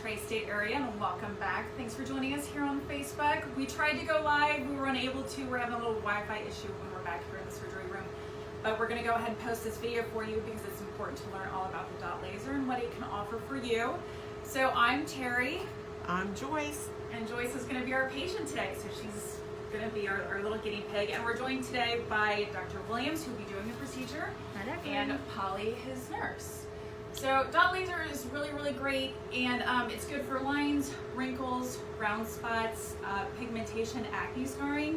tri-state area, and welcome back. Thanks for joining us here on Facebook. We tried to go live, we were unable to. We're having a little Wi-Fi issue when we're back here in the surgery room. But we're going to go ahead and post this video for you because it's important to learn all about the dot laser and what it can offer for you. So I'm Terry. I'm Joyce. And Joyce is going to be our patient today. So she's going to be our little guinea pig. And we're joined today by Dr. Williams, who will be doing the procedure, and Polly, his nurse. So dot laser is really, really great, and it's good for lines, wrinkles, brown spots, pigmentation, acne scarring,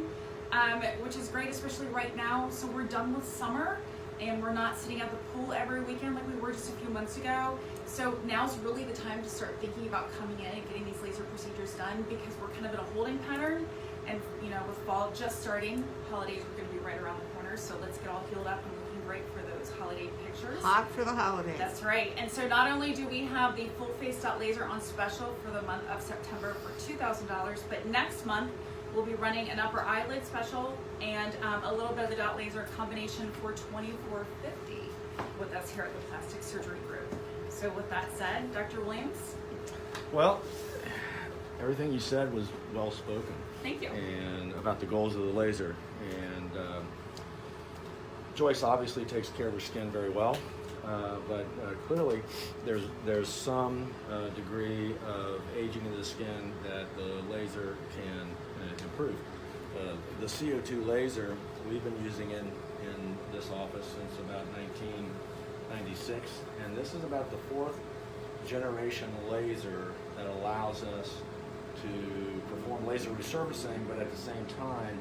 which is great, especially right now. So we're done with summer, and we're not sitting at the pool every weekend like we were just a few months ago. So now's really the time to start thinking about coming in and getting these laser procedures done, because we're kind of in a holding pattern. And you know, with fall just starting, holidays are going to be right around the corner. So let's get all healed up and looking great for those holiday pictures. Hot for the holidays. That's right. And so not only do we have the full face dot laser on special for the month of September for $2,000, but next month we'll be running an upper eyelid special and a little bit of the dot laser combination for $2,450 with us here at the Plastic Surgery Group. So with that said, Dr. Williams. Well, everything you said was well spoken. Thank you. And about the goals of the laser. And Joyce obviously takes care of her skin very well, but clearly there's some degree of aging of the skin that the laser can improve. The CO2 laser we've been using in this office since about 1996, and this is about the fourth generation laser that allows us to perform laser resurfacing, but at the same time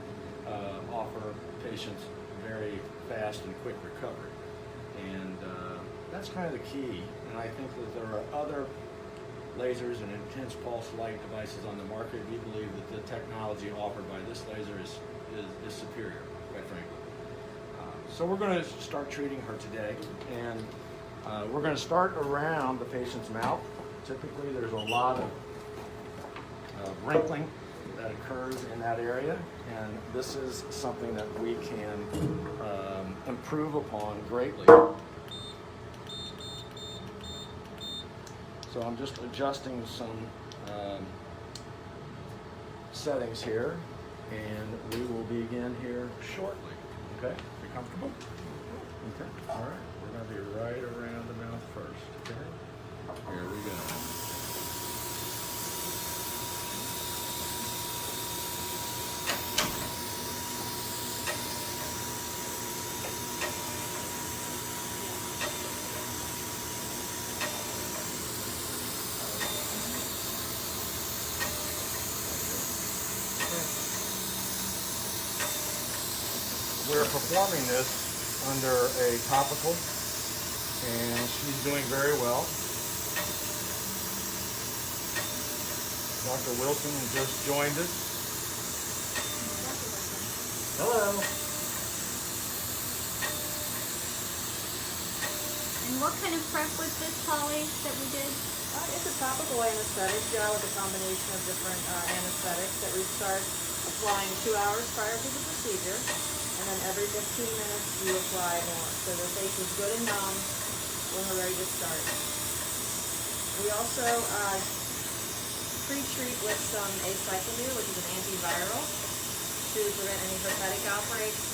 offer patients very fast and quick recovery. And that's kind of the key. And I think that there are other lasers and intense pulse light devices on the market. We believe that the technology offered by this laser is superior, quite frankly. So we're going to start treating her today, and we're going to start around the patient's mouth. Typically there's a lot of wrinkling that occurs in that area, and this is something that we can improve upon greatly. So I'm just adjusting some settings here, and we will begin here shortly. Okay, you comfortable? Okay, all right, we're going to be right around the mouth first. Okay, here we go. We're performing this under a topical, and she's doing very well. Dr. Wilson just joined us. Hello. And what kind of prep was this, Polly, that we did? It's a topical anesthetic gel with a combination of different anesthetics that we start applying 2 hours prior to the procedure. And then every 15 minutes you apply more. So the face is good and numb when we're ready to start. We also pre-treat with some acyclovir, which is an antiviral, to prevent any herpetic outbreaks,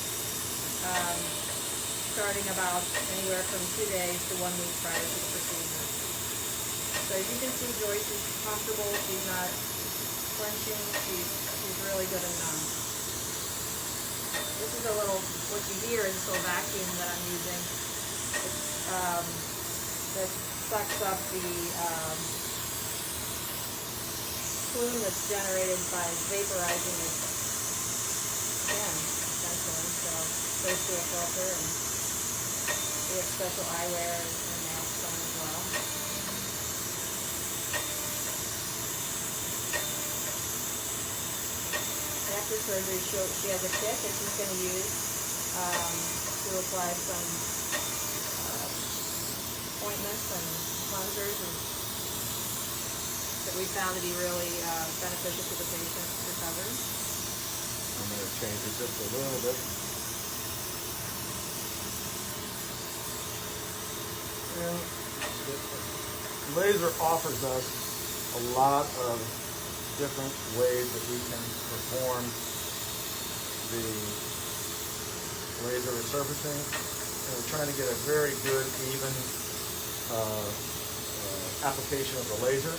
starting about anywhere from 2 days to 1 week prior to the procedure. So as you can see, Joyce is comfortable. She's not clenching. She's really good and numb. This is a little, what you hear is a little vacuum that I'm using. It's, that sucks up the plume that's generated by vaporizing the skin, essentially. So it goes through a filter, and we have special eyewear and masks on as well. After surgery, she has a kit that she's going to use to apply some ointments and cleansers that we found to be really beneficial to the patient's recovery. I'm going to change it just a little bit. And laser offers us a lot of different ways that we can perform the laser resurfacing. And we're trying to get a very good, even application of the laser.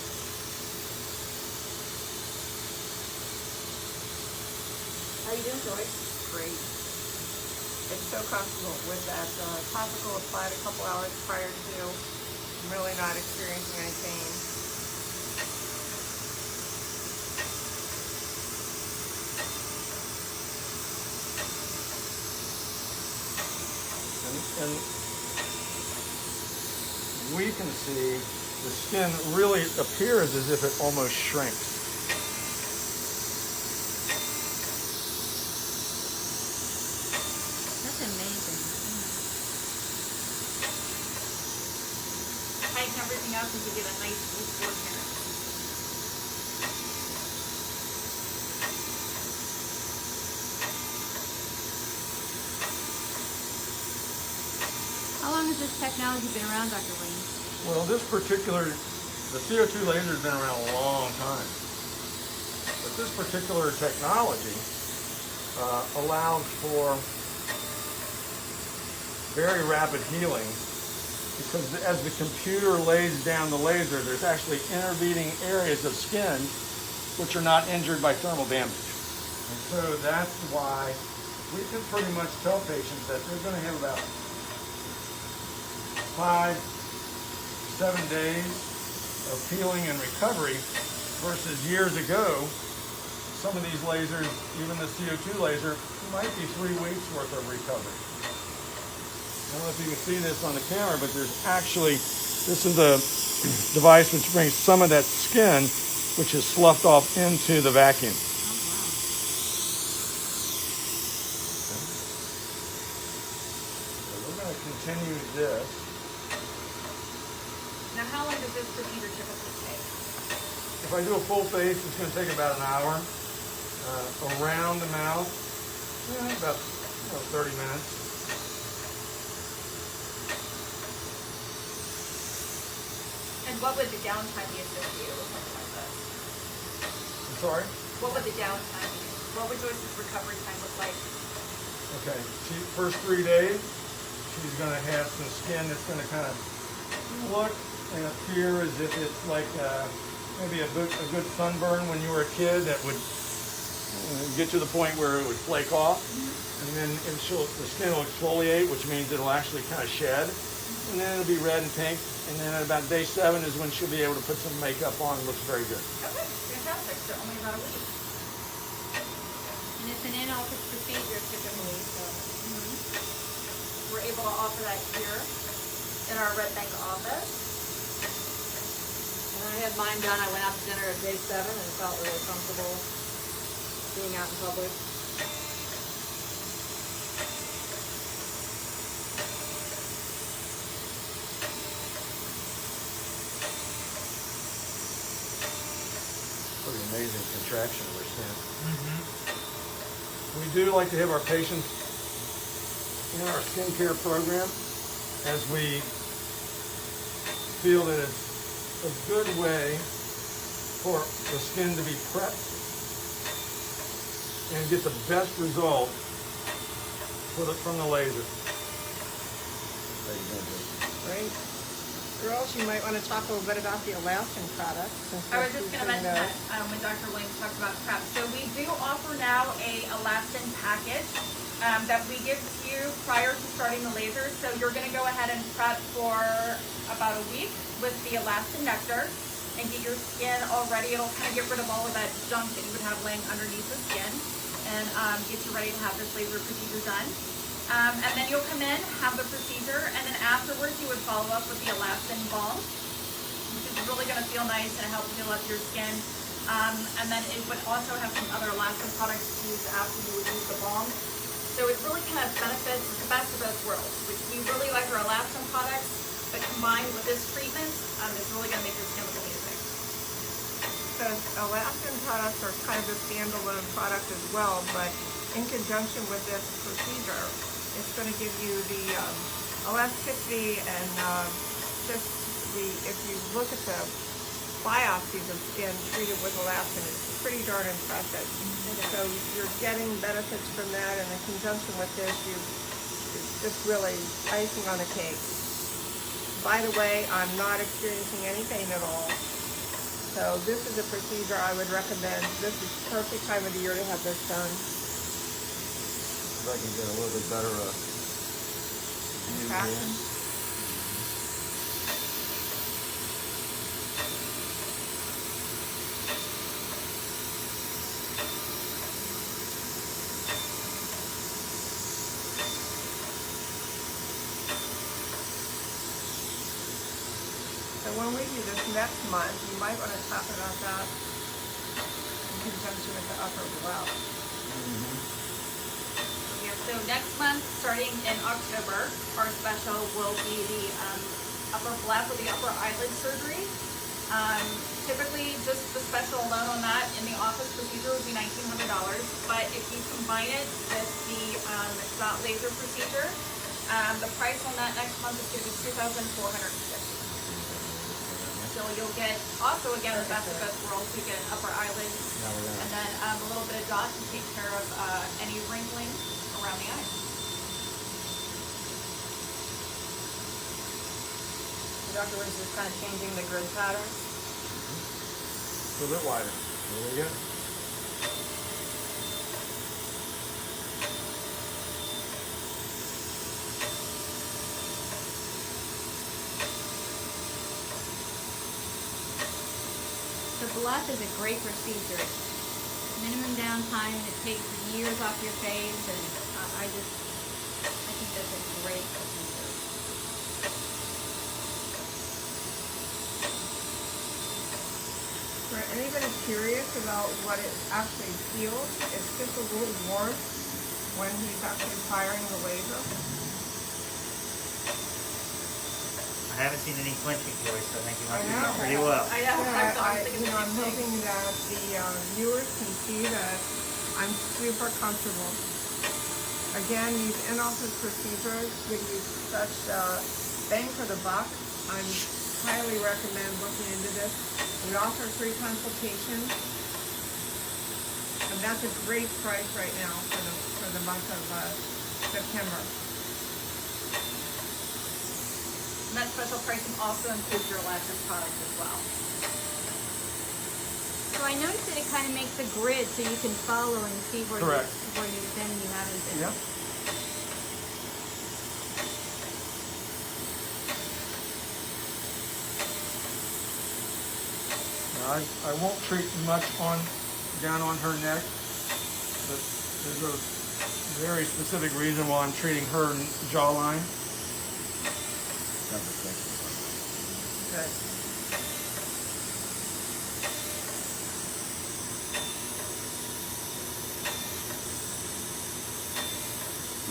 How you doing, Joyce? Great. It's so comfortable with that topical applied a couple hours prior to. I'm really not experiencing any pain. And we can see the skin really appears as if it almost shrinks. That's amazing. Tighten everything up and give it a nice youthful appearance. How long has this technology been around, Dr. Williams? Well, the CO2 laser has been around a long time. But this particular technology allows for very rapid healing because as the computer lays down the laser, there's actually intervening areas of skin which are not injured by thermal damage. And so that's why we can pretty much tell patients that they're going to have about 5-7 days of healing and recovery versus years ago, some of these lasers, even the CO2 laser, might be 3 weeks worth of recovery. I don't know if you can see this on the camera, but there's actually, this is a device which brings some of that skin, which is sloughed off into the vacuum. So we're going to continue this. Now, how long does this procedure typically take? If I do a full face, it's going to take about an hour. Around the mouth, about 30 minutes. And what would the downtime be associated with something like this? I'm sorry? What would the downtime be? What would Joyce's recovery time look like? Okay, first 3 days, she's going to have some skin that's going to kind of look and appear as if it's like maybe a good sunburn when you were a kid that would get to the point where it would flake off. And then the skin will exfoliate, which means it'll actually kind of shed. And then it'll be red and pink. And then at about day 7 is when she'll be able to put some makeup on and looks very good. Okay, fantastic. So only about a week. And it's an in-office procedure typically, so. We're able to offer that here in our Red Bank office. When I had mine done, I went out to dinner at day 7 and felt really comfortable being out in public. Pretty amazing contraction of her skin. We do like to have our patients in our skincare program as we feel that it's a good way for the skin to be prepped and get the best result from the laser. Great. Girls, you might want to talk a little bit about the elastin product. I was just going to mention that when Dr. Williams talked about prep. So we do offer now a elastin package that we give to you prior to starting the laser. So you're going to go ahead and prep for about a week with the elastin nectar and get your skin all ready. It'll kind of get rid of all of that junk that you would have laying underneath the skin and get you ready to have this laser procedure done. And then you'll come in, have the procedure, and then afterwards you would follow up with the elastin balm, which is really going to feel nice and help heal up your skin. And then it would also have some other elastin products to use after you would use the balm. So it really kind of benefits the best of both worlds. We really like our elastin products, but combined with this treatment, it's really going to make your skin look amazing. So elastin products are kind of a standalone product as well, but in conjunction with this procedure, it's going to give you the elasticity and if you look at the biopsies of skin treated with elastin is pretty darn impressive. So you're getting benefits from that, and in conjunction with this, it's just really icing on the cake. By the way, I'm not experiencing any pain at all. So this is a procedure I would recommend. This is the perfect time of the year to have this done. If I can get a little bit better view Traction. here. So when we do this next month, you might want to talk about that in conjunction with the upper blouse. Yeah, so next month, starting in October, our special will be the upper flap or the upper eyelid surgery. Typically, just the special alone on that in the office procedure would be $1,900, but if you combine it with the dot laser procedure, the price on that next month is going to be $2,450. So you'll get, also again, the best of both worlds. You get an upper eyelid and then a little bit of dot to take care of any wrinkling around the eyes. Dr. Woods is kind of changing the grid pattern. A little bit wider. There we go. The blush is a great procedure. Minimum downtime, and it takes years off your face, and I think that's a great procedure. For anybody curious about what it actually feels, it's just a little warmth when he's actually firing the laser. I haven't seen any flinching, Joyce, so I think you might be I know. doing pretty well. I know. I'm hoping that the viewers can see that I'm super comfortable. Again, these in-office procedures give you such bang for the buck. I highly recommend looking into this. We offer free consultations, and that's a great price right now for the month of September. And that special pricing also includes your elastin product as well. So I noticed that it kind of makes a grid so you can follow and see where Correct. you've been and you haven't been. Yep. Now, I won't treat much down on her neck, but there's a very specific reason why I'm treating her jawline. Good.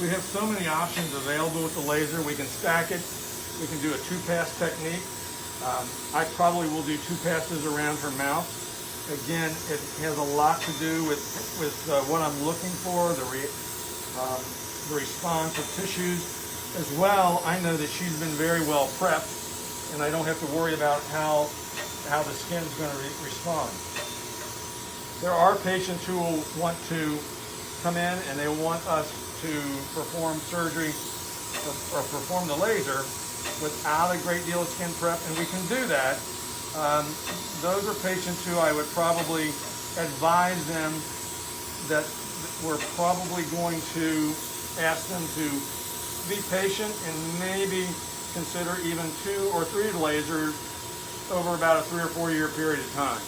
We have so many options available with the laser. We can stack it. We can do a two-pass technique. I probably will do two passes around her mouth. Again, it has a lot to do with what I'm looking for, the response of tissues. As well, I know that she's been very well prepped, and I don't have to worry about how the skin's going to respond. There are patients who will want to come in and they want us to perform surgery or perform the laser without a great deal of skin prep, and we can do that. Those are patients who I would probably advise them that we're probably going to ask them to be patient and maybe consider even 2 or 3 lasers over about a 3 or 4 year period of time.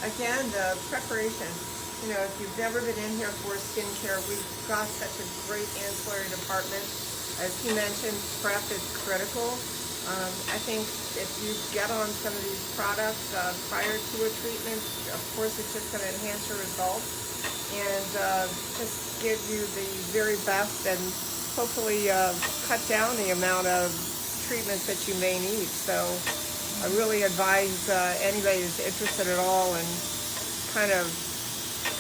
Again, the preparation. You know, if you've never been in here for skincare, we've got such a great ancillary department. As he mentioned, prep is critical. I think if you get on some of these products prior to a treatment, of course it's just going to enhance your results and just give you the very best and hopefully cut down the amount of treatments that you may need. So I really advise anybody who's interested at all in kind of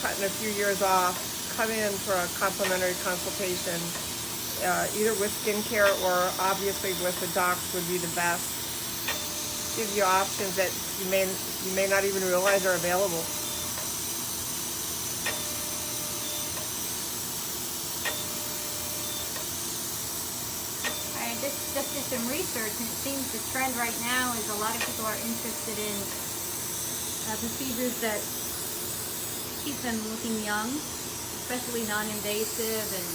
cutting a few years off, come in for a complimentary consultation, either with skincare or obviously with the docs would be the best. gives you options that you may not even realize are available. I just did some research, and it seems the trend right now is a lot of people are interested in procedures that keep them looking young, especially non-invasive and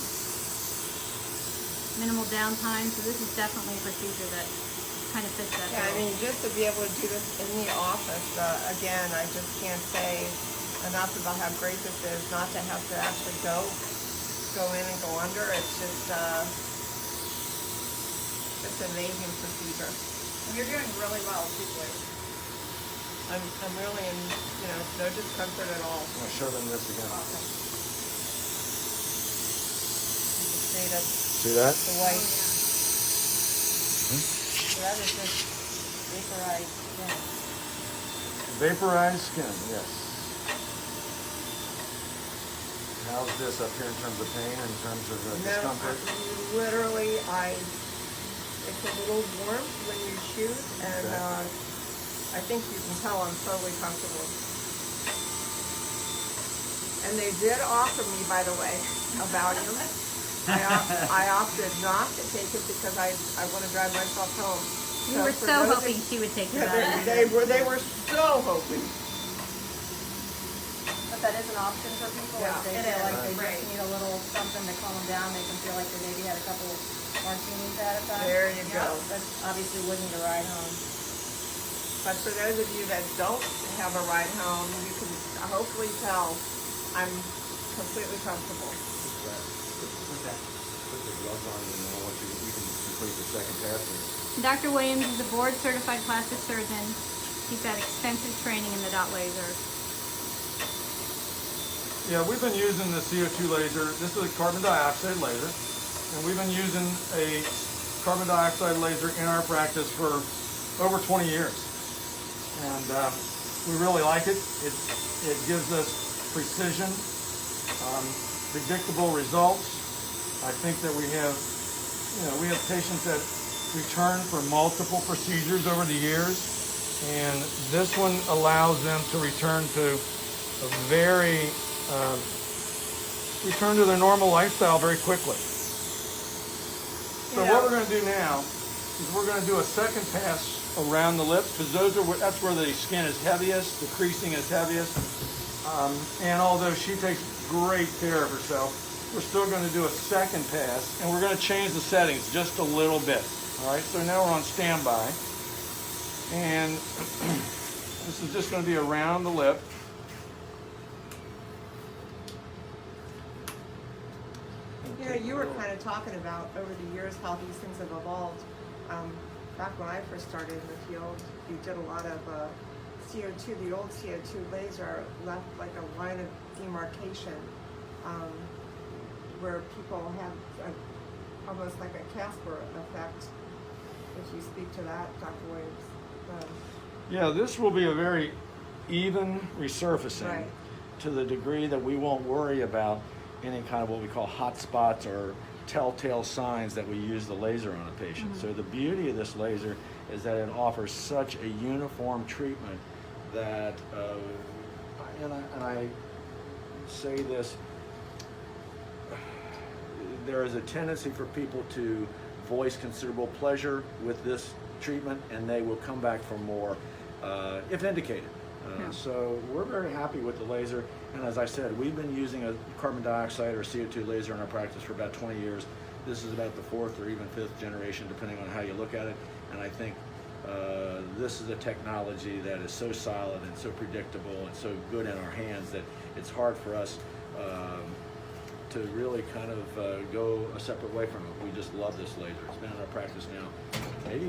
minimal downtime. So this is definitely a procedure that kind of fits that Yeah, I bill. mean, just to be able to do this in the office, again, I just can't say enough about how great this is, not to have to actually go in and go under. It's just an amazing procedure. And you're doing really well too, Joyce. I'm really in, no discomfort at all. I'm going to show them this again. Awesome. You can see that See that? the white, So that is just vaporized skin. Vaporized skin, yes. How's this up here in terms of pain, in terms of discomfort? Literally, it's a little warm when you shoot, and Okay. I think you can tell I'm totally comfortable. And they did offer me, by the way, a Valium. I opted not to take it because I want to drive myself home. We were for so those hoping of- she would take the Yeah, Valium. they were so hoping. But that is an option for people Yeah, if they it feel is. like they Right. just need a little something to calm them down, make them feel like they maybe had a couple martinis at a time. There you Yeah. go. That obviously wouldn't a ride home. But for those of you that don't have a ride home, you can hopefully tell I'm completely comfortable. Put the gloves on, and then once you can complete the second pass. Dr. Williams is a board-certified plastic surgeon. He's got extensive training in the dot laser. Yeah, we've been using the CO2 laser. This is a carbon dioxide laser, and we've been using a carbon dioxide laser in our practice for over 20 years. And we really like it. It gives us precision, predictable results. I think that we have patients that return for multiple procedures over the years, and this one allows them to return to a return to their normal lifestyle very quickly. So what we're going to do now is we're going to do a second pass around the lips, because that's where the skin is heaviest, the creasing is heaviest. And although she takes great care of herself, we're still going to do a second pass, and we're going to change the settings just a little bit. All right, so now we're on standby, and this is just going to be around the lip. You were kind of talking about over the years how these things have evolved. Back when I first started in the field, we did a lot of CO2. The old CO2 laser left like a line of demarcation where people had almost like a Casper effect. If you speak to that, Dr. Williams. Yeah, this will be a very even resurfacing Right. to the degree that we won't worry about any kind of what we call hot spots or telltale signs that we use the laser on a patient. So the beauty of this laser is that it offers such a uniform treatment that, and I say this, there is a tendency for people to voice considerable pleasure with this treatment, and they will come back for more if indicated. So we're very happy with the laser, and as I said, we've been using a carbon dioxide or CO2 laser in our practice for about 20 years. This is about the 4th or even 5th generation, depending on how you look at it, and I think this is a technology that is so solid and so predictable and so good in our hands that it's hard for us to really kind of go a separate way from it. We just love this laser. It's been in our practice now maybe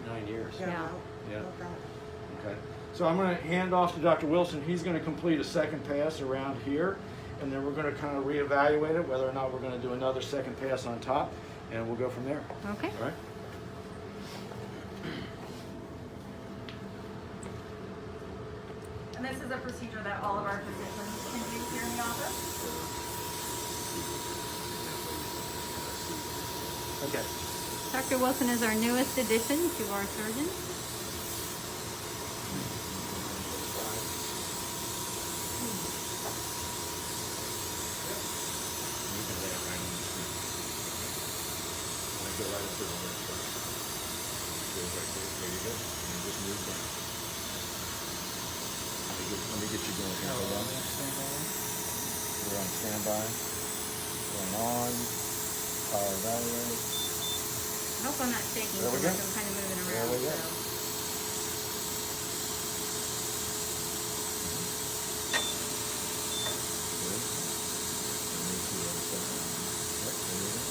8-9 years. Yeah. Yeah. Love that. Okay. So I'm going to hand off to Dr. Wilson. He's going to complete a second pass around here, and then we're going to kind of reevaluate it, whether or not we're going to do another second pass on top, and we'll go from there. Okay. All right? And this is a procedure that all of our physicians can do here in the office. Okay. Dr. Wilson is our newest addition to our surgeon. go right up to the left side. There you go. And just move down. Let me get you going here. Hold on. We're on standby. Going on. Power evaluate. I hope I'm not shaking There too we much. go. I'm kind of moving There around. we go. So. Good. And move to the other side. Yep, there you go.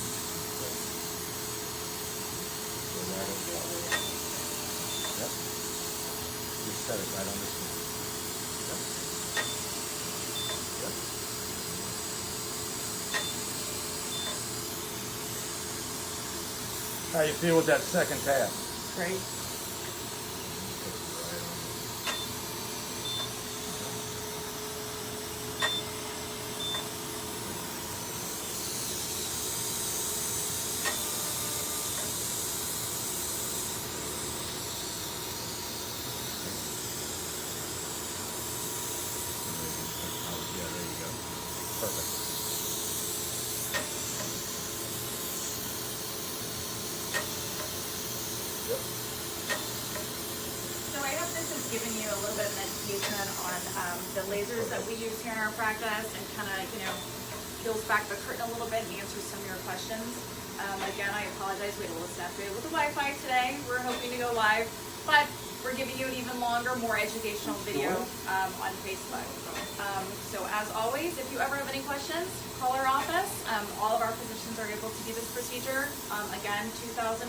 Go right up. Yep. Just set it right on this one. Yep. Yep. How you feel with that second pass? Great. Put it right on. Yeah, there you go. Perfect. Yep. So I hope this has given you a little bit of an education on the lasers that we use here in our practice and kind of, peels back the curtain a little bit and answers some of your questions. Again, I apologize, we had a little snafu with the Wi-Fi today. We're hoping to go live, but we're giving you an even longer, more educational video on Facebook. So as always, if you ever have any questions, call our office. All of our physicians are able to do this procedure. Again, $2,000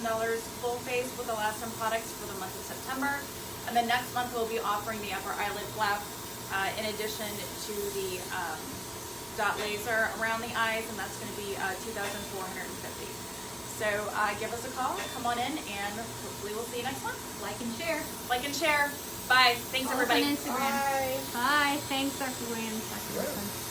full face with Elastin products for the month of September. And then next month we'll be offering the upper eyelid flap in addition to the dot laser around the eyes, and that's going to be $2,450. So give us a call, come on in, and hopefully we'll see you next month. Like and share. Like and share. Bye. Thanks, Follow us everybody. on Instagram. Bye. Bye. Thanks, Dr. Williams. Dr. Wilson.